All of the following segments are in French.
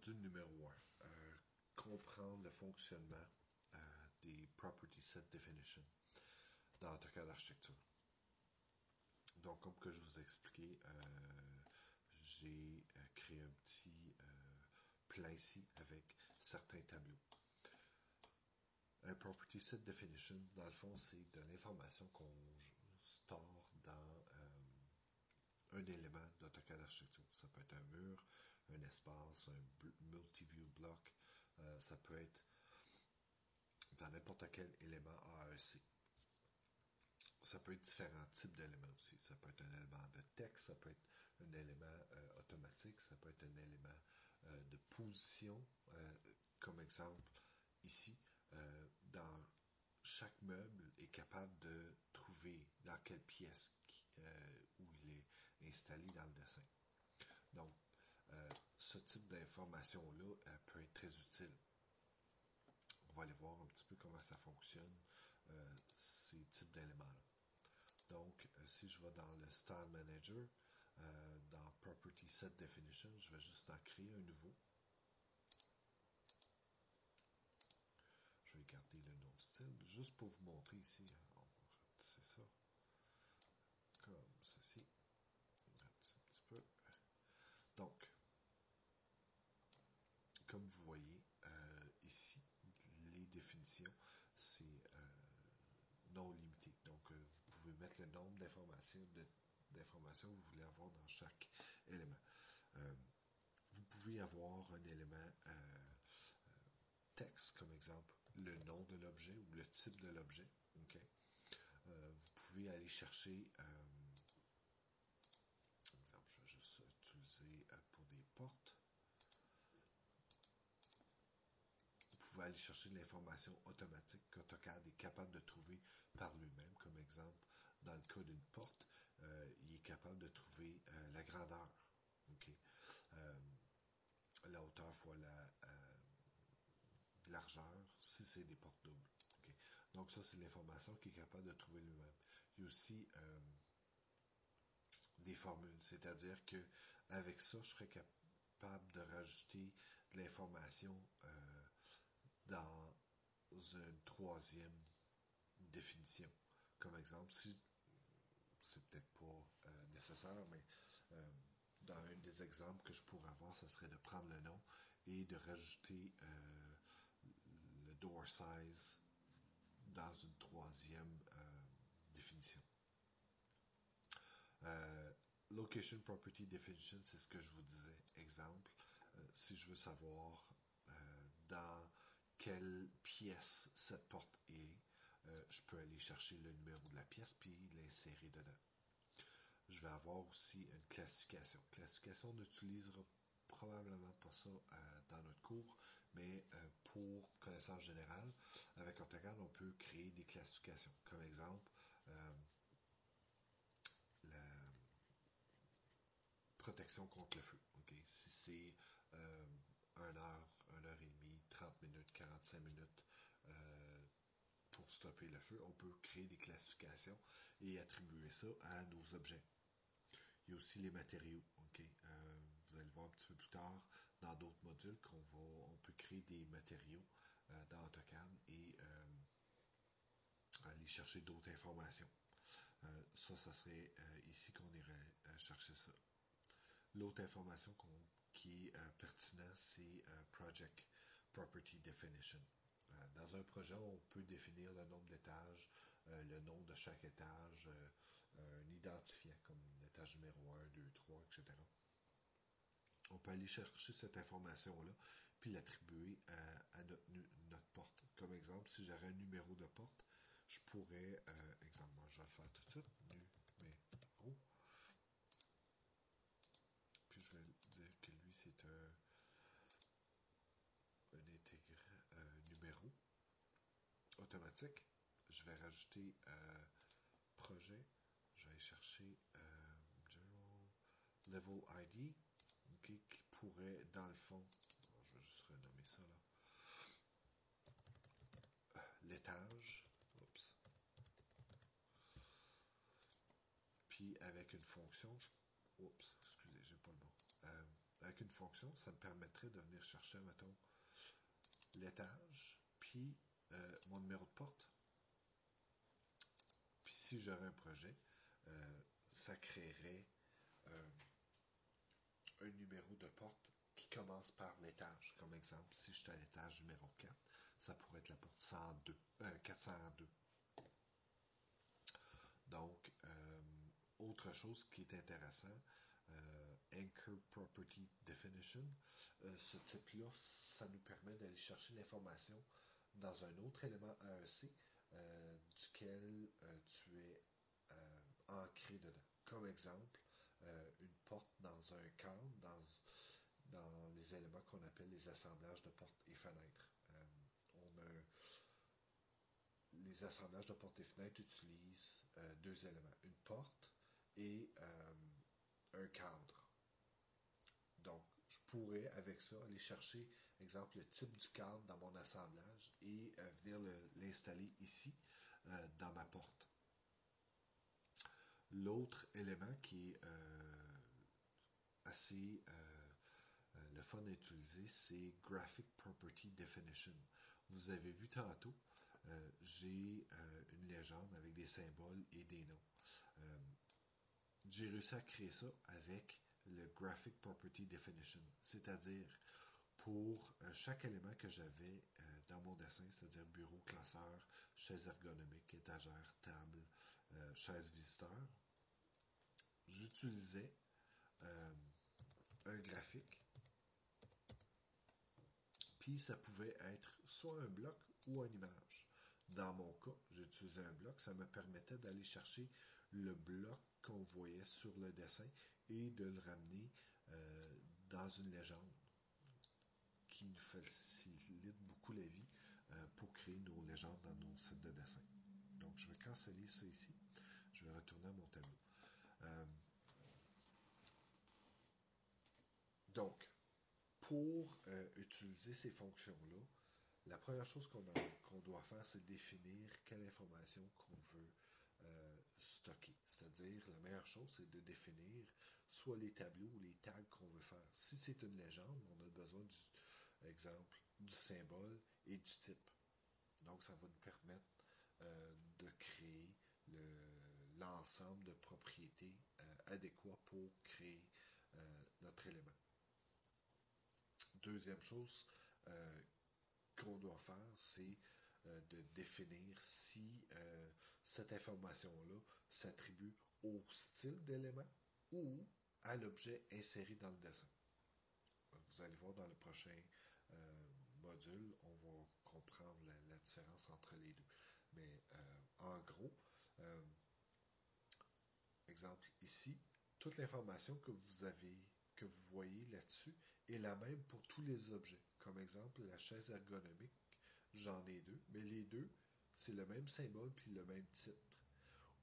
Module numéro 1. Comprendre le fonctionnement des Property Set Definition dans AutoCAD Architecture. Donc, comme que je vous ai expliqué, j'ai créé un petit plan ici avec certains tableaux. Un Property Set Definition, dans le fond, c'est de l'information qu'on store dans un élément d'AutoCAD Architecture. Ça peut être un mur, un espace, un multi-view block. Ça peut être dans n'importe quel élément AEC. Ça peut être différents types d'éléments aussi. Ça peut être un élément de texte, ça peut être un élément automatique, ça peut être un élément de position. Comme exemple, ici, dans chaque meuble est capable de trouver dans quelle pièce où il est installé dans le dessin. Donc, ce type d'information-là peut être très utile. On va aller voir un petit peu comment ça fonctionne, ces types d'éléments-là. Donc, si je vais dans le Style Manager, dans Property Set Definition, je vais juste en créer un nouveau. Je vais garder le nom style, juste pour vous montrer ici. On va rapetisser ça, comme ceci. On va rapetisser un petit peu. Donc, comme vous voyez, ici, les définitions, c'est non limité. Donc, vous pouvez mettre le nombre d'informations que vous voulez avoir dans chaque élément. Vous pouvez avoir un élément texte, comme exemple, le nom de l'objet ou le type de l'objet. Okay? Vous pouvez aller chercher, par exemple, je vais juste utiliser pour des portes. Vous pouvez aller chercher de l'information automatique qu'AutoCAD est capable de trouver par lui-même. Comme exemple, dans le cas d'une porte, il est capable de trouver la grandeur, okay? La hauteur fois la largeur, si c'est des portes doubles. Okay? Donc ça, c'est l'information qu'il est capable de trouver lui-même. Il y a aussi des formules, c'est-à-dire que avec ça, je serais capable de rajouter de l'information dans une troisième définition. Comme exemple, si c'est peut-être pas nécessaire, mais dans un des exemples que je pourrais avoir, ce serait de prendre le nom et de rajouter le door size dans une troisième définition. Location Property Definition, c'est ce que je vous disais. Exemple, si je veux savoir dans quelle pièce cette porte est, je peux aller chercher le numéro de la pièce puis l'insérer dedans. Je vais avoir aussi une classification. Classification, on n'utilisera probablement pas ça dans notre cours, mais pour connaissance générale, avec AutoCAD, on peut créer des classifications. Comme exemple, la protection contre le feu. Okay? Si c'est 1 heure, 1 heure et demie, 30 minutes, 45 minutes pour stopper le feu, on peut créer des classifications et attribuer ça à nos objets. Il y a aussi les matériaux. Okay? Vous allez le voir un petit peu plus tard dans d'autres modules on peut créer des matériaux dans AutoCAD et aller chercher d'autres informations. Ça serait ici qu'on irait chercher ça. L'autre information qui est pertinente, c'est Project Property Definition. Dans un projet, on peut définir le nombre d'étages, le nom de chaque étage, un identifiant comme l'étage numéro 1, 2, 3, etc. On peut aller chercher cette information-là puis l'attribuer à notre porte. Comme exemple, si j'aurais un numéro de porte, je pourrais, exemple, moi je vais le faire tout de suite, numéro. Puis je vais dire que lui c'est un numéro automatique. Je vais rajouter projet. Je vais aller chercher General Level ID, okay, qui pourrait, dans le fond, je vais juste renommer ça là, l'étage. Oups. Puis avec une fonction, oups, excusez, j'ai pas le bon. avec une fonction, ça me permettrait de venir chercher, mettons, l'étage, puis mon numéro de porte. Puis si j'aurais un projet, ça créerait un numéro de porte qui commence par l'étage. Comme exemple, si je suis à l'étage numéro 4, ça pourrait être la porte 402. Donc, autre chose qui est intéressant, Anchor Property Definition, ce type-là, ça nous permet d'aller chercher l'information dans un autre élément AEC duquel tu es ancré dedans. Comme exemple, une porte dans un cadre, dans les éléments qu'on appelle les assemblages de portes et fenêtres. Les assemblages de portes et fenêtres utilisent deux éléments, une porte et un cadre. Donc, je pourrais, avec ça, aller chercher, exemple, le type du cadre dans mon assemblage et venir l'installer ici, dans ma porte. L'autre élément qui est assez le fun à utiliser, c'est Graphic Property Definition. Vous avez vu tantôt, j'ai une légende avec des symboles et des noms. J'ai réussi à créer ça avec le Graphic Property Definition, c'est-à-dire pour chaque élément que j'avais dans mon dessin, c'est-à-dire bureau, classeur, chaise ergonomique, étagère, table, chaise visiteur, j'utilisais un graphique, puis ça pouvait être soit un bloc ou une image. Dans mon cas, j'utilisais un bloc, ça me permettait d'aller chercher le bloc qu'on voyait sur le dessin et de le ramener dans une légende qui nous facilite beaucoup la vie pour créer nos légendes dans nos sites de dessin. Donc, je vais canceller ça ici. Je vais retourner à mon tableau. Donc, pour utiliser ces fonctions-là, la première chose qu'on doit faire, c'est définir quelle information qu'on veut stocker. C'est-à-dire, la meilleure chose, c'est de définir soit les tableaux ou les tags qu'on veut faire. Si c'est une légende, on a besoin du symbole et du type. Donc, ça va nous permettre de créer l'ensemble de propriétés adéquats pour créer notre élément. Deuxième chose qu'on doit faire, c'est de définir si cette information-là s'attribue au style d'élément ou à l'objet inséré dans le dessin. Vous allez voir dans le prochain module, on va comprendre la différence entre les deux. Mais en gros, exemple ici, toute l'information que vous voyez là-dessus est la même pour tous les objets. Comme exemple, la chaise ergonomique, j'en ai deux, mais les deux, c'est le même symbole puis le même titre.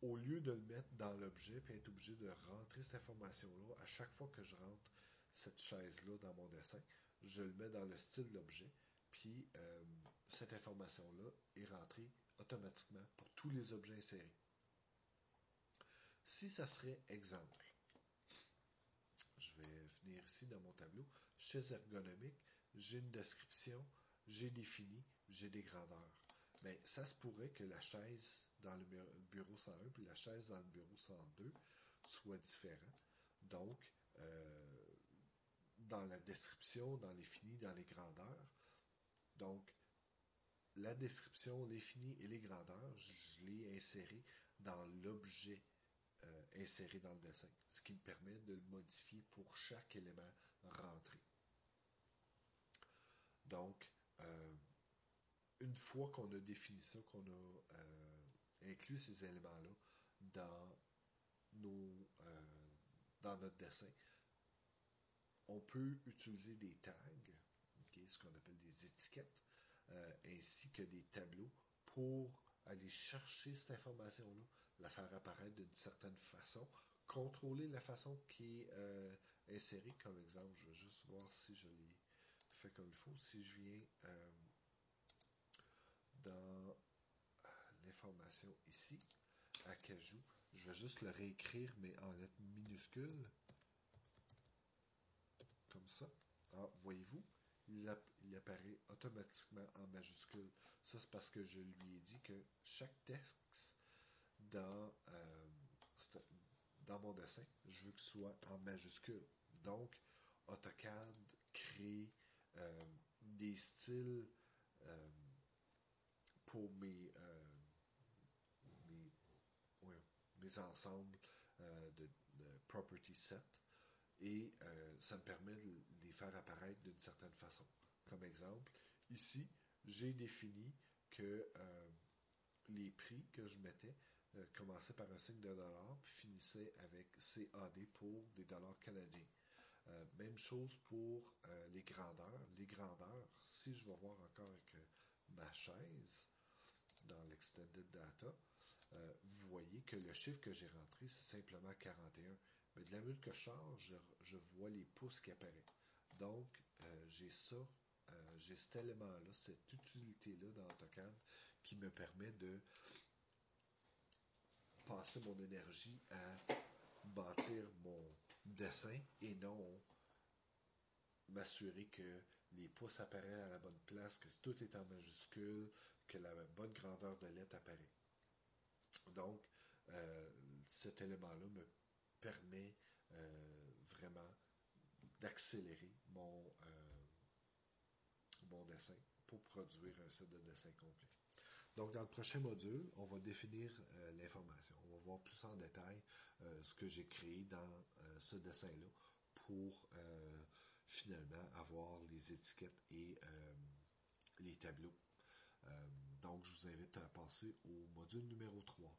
Au lieu de le mettre dans l'objet puis être obligé de rentrer cette information-là, à chaque fois que je rentre cette chaise-là dans mon dessin, je le mets dans le style de l'objet, puis cette information-là est rentrée automatiquement pour tous les objets insérés. Si ça serait exemple, je vais venir ici dans mon tableau, chaise ergonomique, j'ai une description, j'ai défini, j'ai des grandeurs. Mais ça se pourrait que la chaise dans le bureau 101 puis la chaise dans le bureau 102 soient différents. Donc, dans la description, dans les finis, dans les grandeurs, donc, la description, les finis et les grandeurs, je l'ai inséré dans l'objet inséré dans le dessin, ce qui me permet de le modifier pour chaque élément rentré. Donc, une fois qu'on a défini ça, qu'on a inclus ces éléments-là dans notre dessin, on peut utiliser des tags, ce qu'on appelle des étiquettes, ainsi que des tableaux pour aller chercher cette information-là, la faire apparaître d'une certaine façon, contrôler la façon qui est insérée. Comme exemple, je vais juste voir si je l'ai fait comme il faut. Si je viens dans l'information ici, acajou, je vais juste le réécrire, mais en lettres minuscules. comme ça. Alors, voyez-vous, il apparaît automatiquement en majuscule. Ça, c'est parce que je lui ai dit que chaque texte dans, dans mon dessin, je veux qu'il soit en majuscule. Donc, AutoCAD crée des styles pour mes, ouais, mes ensembles de property set et ça me permet de les faire apparaître d'une certaine façon. Comme exemple, ici, j'ai défini que les prix que je mettais commençaient par un signe de dollar puis finissaient avec CAD pour des dollars canadiens. Même chose pour les grandeurs. Les grandeurs, si je vais voir encore avec ma chaise dans l'Extended Data, vous voyez que le chiffre que j'ai rentré, c'est simplement 41. Mais de la minute que je charge, je vois les pouces qui apparaissent. Donc, j'ai ça, j'ai cet élément-là, cette utilité-là dans AutoCAD qui me permet de passer mon énergie à bâtir mon dessin et non m'assurer que les pouces apparaissent à la bonne place, que tout est en majuscule, que la bonne grandeur de lettre apparaît. Donc, cet élément-là me permet vraiment d'accélérer mon dessin pour produire un set de dessin complet. Donc, dans le prochain module, on va définir l'information. On va voir plus en détail ce que j'ai créé dans ce dessin-là pour finalement avoir les étiquettes et les tableaux. Donc, je vous invite à passer au module numéro 3.